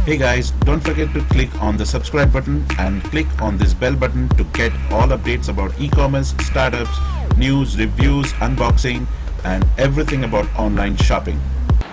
Hey guys, don't forget to click on the subscribe button and click on this bell button to get all updates about e-commerce, startups, news, reviews, unboxing and everything about online shopping.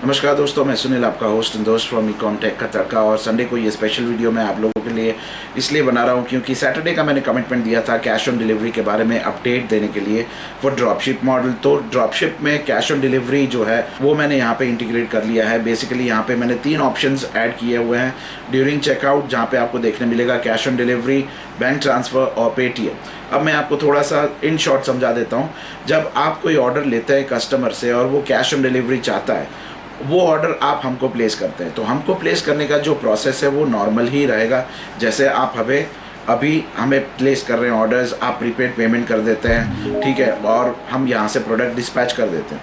नमस्कार दोस्तों, मैं सुनील, आपका host and दोस्त from Ecom take का तड़का। और Sunday को ये special video मैं आप लोगों के लिए इसलिए बना रहा हूँ क्योंकि सैटरडे का मैंने कमिटमेंट दिया था कैश ऑन डिलीवरी के बारे में अपडेट देने के लिए फॉर ड्रॉपशिप मॉडल। तो ड्रॉपशिप में कैश ऑन डिलीवरी जो है वो मैंने यहाँ पे इंटीग्रेट कर लिया है। बेसिकली यहाँ पे मैंने 3 ऑप्शंस ऐड किए हुए हैं ड्यूरिंग चेकआउट, जहाँ पे आपको देखने मिलेगा cash on delivery, bank transfer और पेटीएम। अब मैं आपको थोड़ा सा इन शॉर्ट समझा देता हूँ। जब आप कोई ऑर्डर लेते हैं कस्टमर से और वो कैश ऑन डिलीवरी चाहता है, वो ऑर्डर आप हमको प्लेस करते हैं, तो हमको प्लेस करने का जो प्रोसेस है वो नॉर्मल ही रहेगा। जैसे आप अभी हमें प्लेस कर रहे हैं ऑर्डर्स, आप प्रीपेड पेमेंट कर देते हैं, ठीक है, और हम यहाँ से प्रोडक्ट डिस्पैच कर देते हैं।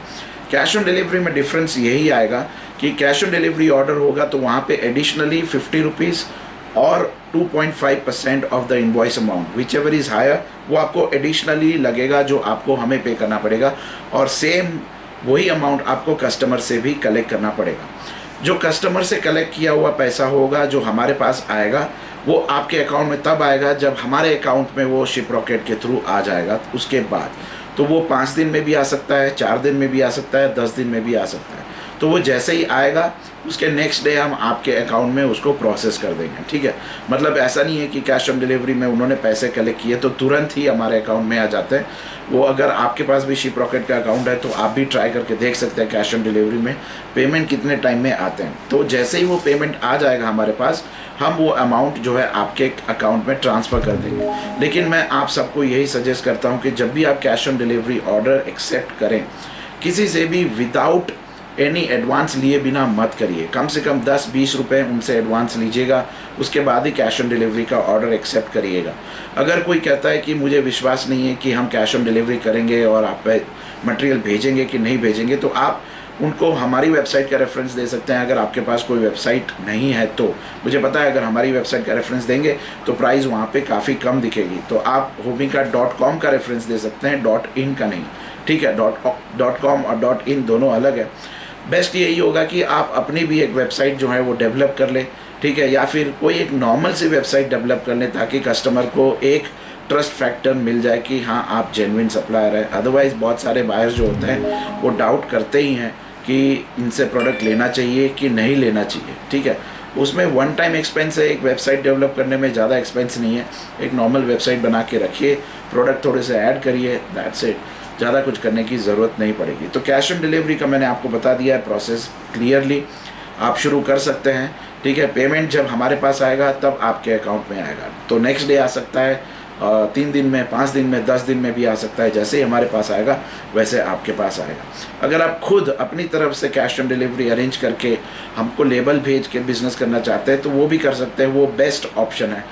कैश ऑन डिलीवरी में डिफरेंस यही आएगा कि कैश ऑन डिलीवरी ऑर्डर होगा तो वहाँ पे एडिशनली 50 रुपीज़ और 2.5% of the invoice amount which ever is higher, वो आपको एडिशनली लगेगा जो आपको हमें पे करना पड़ेगा। और सेम वही अमाउंट आपको कस्टमर से भी कलेक्ट करना पड़ेगा। जो कस्टमर से कलेक्ट किया हुआ पैसा होगा जो हमारे पास आएगा, वो आपके अकाउंट में तब आएगा जब हमारे अकाउंट में वो शिप रॉकेट के थ्रू आ जाएगा। उसके बाद तो वो 5 दिन में भी आ सकता है, 4 दिन में भी आ सकता है, 10 दिन में भी आ सकता है। तो वो जैसे ही आएगा उसके नेक्स्ट डे हम आपके अकाउंट में उसको प्रोसेस कर देंगे, ठीक है। मतलब ऐसा नहीं है कि कैश ऑन डिलीवरी में उन्होंने पैसे कलेक्ट किए तो तुरंत ही हमारे अकाउंट में आ जाते हैं। वो अगर आपके पास भी शिप रॉकेट का अकाउंट है तो आप भी ट्राई करके देख सकते हैं कैश ऑन डिलीवरी में पेमेंट कितने टाइम में आते हैं। तो जैसे ही वो पेमेंट आ जाएगा हमारे पास, हम वो अमाउंट जो है आपके अकाउंट में ट्रांसफ़र कर देंगे। लेकिन मैं आप सबको यही सजेस्ट करता हूँ कि जब भी आप cash on delivery order accept करें, किसी से भी विदाउट एनी एडवांस लिए बिना मत करिए। कम से कम 10-20 रुपये उनसे एडवांस लीजिएगा, उसके बाद ही कैश ऑन डिलीवरी का ऑर्डर एक्सेप्ट करिएगा। अगर कोई कहता है कि मुझे विश्वास नहीं है कि हम कैश ऑन डिलीवरी करेंगे और आप मटेरियल भेजेंगे कि नहीं भेजेंगे, तो आप उनको हमारी वेबसाइट का रेफरेंस दे सकते हैं। अगर आपके पास कोई वेबसाइट नहीं है तो मुझे पता है अगर हमारी वेबसाइट का रेफरेंस देंगे तो प्राइस वहाँ पे काफ़ी कम दिखेगी। तो आप homica.com का रेफरेंस दे सकते हैं, .in का नहीं, ठीक है। .com और .in दोनों अलग है। बेस्ट यही होगा कि आप अपनी भी एक वेबसाइट जो है वो डेवलप कर लें, ठीक है, या फिर कोई एक नॉर्मल सी वेबसाइट डेवलप कर लें ताकि कस्टमर को एक ट्रस्ट फैक्टर मिल जाए कि हाँ आप जेन्युइन सप्लायर है। अदरवाइज़ बहुत सारे बायर्स जो होते हैं वो डाउट करते ही हैं कि इनसे प्रोडक्ट लेना चाहिए कि नहीं लेना चाहिए, ठीक है। उसमें वन टाइम एक्सपेंस है, एक वेबसाइट डेवलप करने में ज़्यादा एक्सपेंस नहीं है। एक नॉर्मल वेबसाइट बना के रखिए, प्रोडक्ट थोड़े से ऐड करिए, दैट्स इट। ज़्यादा कुछ करने की ज़रूरत नहीं पड़ेगी। तो कैश ऑन डिलीवरी का मैंने आपको बता दिया है प्रोसेस क्लियरली, आप शुरू कर सकते हैं, ठीक है। पेमेंट जब हमारे पास आएगा तब आपके अकाउंट में आएगा। तो नेक्स्ट डे आ सकता है, 3 दिन में, 5 दिन में, 10 दिन में भी आ सकता है। जैसे ही हमारे पास आएगा वैसे आपके पास आएगा। अगर आप खुद अपनी तरफ से कैश ऑन डिलीवरी अरेंज करके हमको लेबल भेज के बिज़नेस करना चाहते हैं तो वो भी कर सकते हैं, वो बेस्ट ऑप्शन है।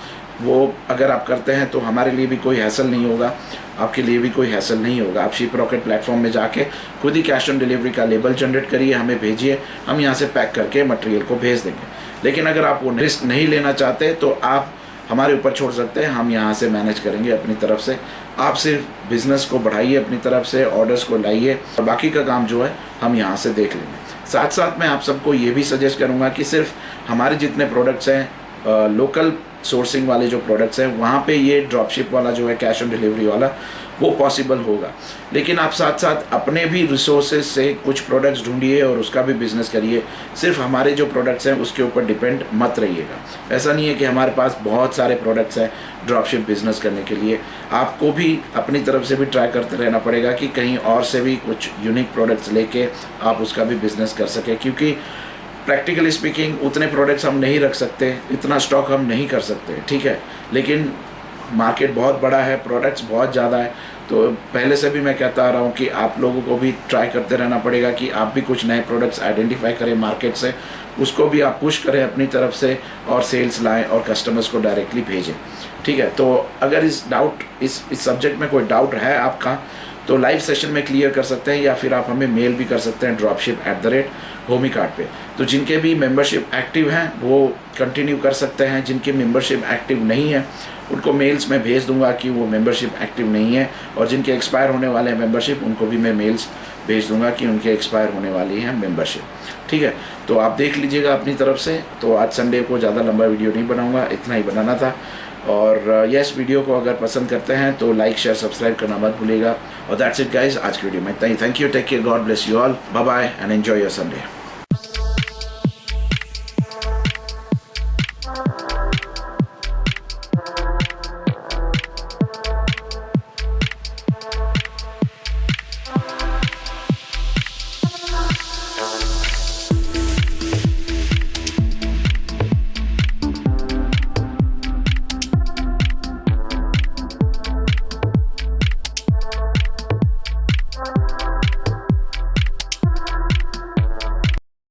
वो अगर आप करते हैं तो हमारे लिए भी कोई हैसल नहीं होगा, आपके लिए भी कोई हैसल नहीं होगा। आप शिप रॉकेट प्लेटफॉर्म में जाके खुद ही कैश ऑन डिलीवरी का लेबल जनरेट करिए, हमें भेजिए, हम यहाँ से पैक करके मटेरियल को भेज देंगे। लेकिन अगर आप वो रिस्क नहीं लेना चाहते तो आप हमारे ऊपर छोड़ सकते हैं, हम यहाँ से मैनेज करेंगे अपनी तरफ से। आप सिर्फ बिज़नेस को बढ़ाइए अपनी तरफ से, ऑर्डर्स को लाइए और बाकी का काम जो है हम यहाँ से देख लेंगे। साथ साथ मैं आप सबको ये भी सजेस्ट करूँगा कि सिर्फ हमारे जितने प्रोडक्ट्स हैं, लोकल सोर्सिंग वाले जो प्रोडक्ट्स हैं, वहाँ पे ये ड्रॉपशिप वाला जो है कैश ऑन डिलीवरी वाला वो पॉसिबल होगा। लेकिन आप साथ साथ अपने भी रिसोर्सेज से कुछ प्रोडक्ट्स ढूंढिए और उसका भी बिज़नेस करिए। सिर्फ हमारे जो प्रोडक्ट्स हैं उसके ऊपर डिपेंड मत रहिएगा। ऐसा नहीं है कि हमारे पास बहुत सारे प्रोडक्ट्स हैं ड्रॉपशिप बिज़नेस करने के लिए। आपको भी अपनी तरफ से भी ट्राई करते रहना पड़ेगा कि कहीं और से भी कुछ यूनिक प्रोडक्ट्स लेके आप उसका भी बिज़नेस कर सकें, क्योंकि प्रैक्टिकली स्पीकिंग उतने प्रोडक्ट्स हम नहीं रख सकते, इतना स्टॉक हम नहीं कर सकते, ठीक है। लेकिन मार्केट बहुत बड़ा है, प्रोडक्ट्स बहुत ज़्यादा है। तो पहले से भी मैं कहता आ रहा हूँ कि आप लोगों को भी ट्राई करते रहना पड़ेगा कि आप भी कुछ नए प्रोडक्ट्स आइडेंटिफाई करें मार्केट से, उसको भी आप पुश करें अपनी तरफ से और सेल्स लाएं और कस्टमर्स को डायरेक्टली भेजें, ठीक है। तो अगर इस सब्जेक्ट में कोई डाउट है आपका तो लाइव सेशन में क्लियर कर सकते हैं, या फिर आप हमें मेल भी कर सकते हैं dropship@homica पे। तो जिनके भी मेंबरशिप एक्टिव हैं वो कंटिन्यू कर सकते हैं, जिनकी मेंबरशिप एक्टिव नहीं है उनको मेल्स में भेज दूंगा कि वो मेंबरशिप एक्टिव नहीं है, और जिनके एक्सपायर होने वाले हैं मेंबरशिप उनको भी मैं मेल्स भेज दूंगा कि उनके एक्सपायर होने वाली है मेंबरशिप। ठीक है, तो आप देख लीजिएगा अपनी तरफ से। तो आज संडे को ज़्यादा लंबा वीडियो नहीं बनाऊंगा, इतना ही बनाना था। और यस, वीडियो को अगर पसंद करते हैं तो लाइक शेयर सब्सक्राइब करना मत भूलिएगा। और दैट्स इट गाइस, आज की वीडियो में इतना ही। Thank you, take care, God bless you all, bye bye and enjoy your Sunday.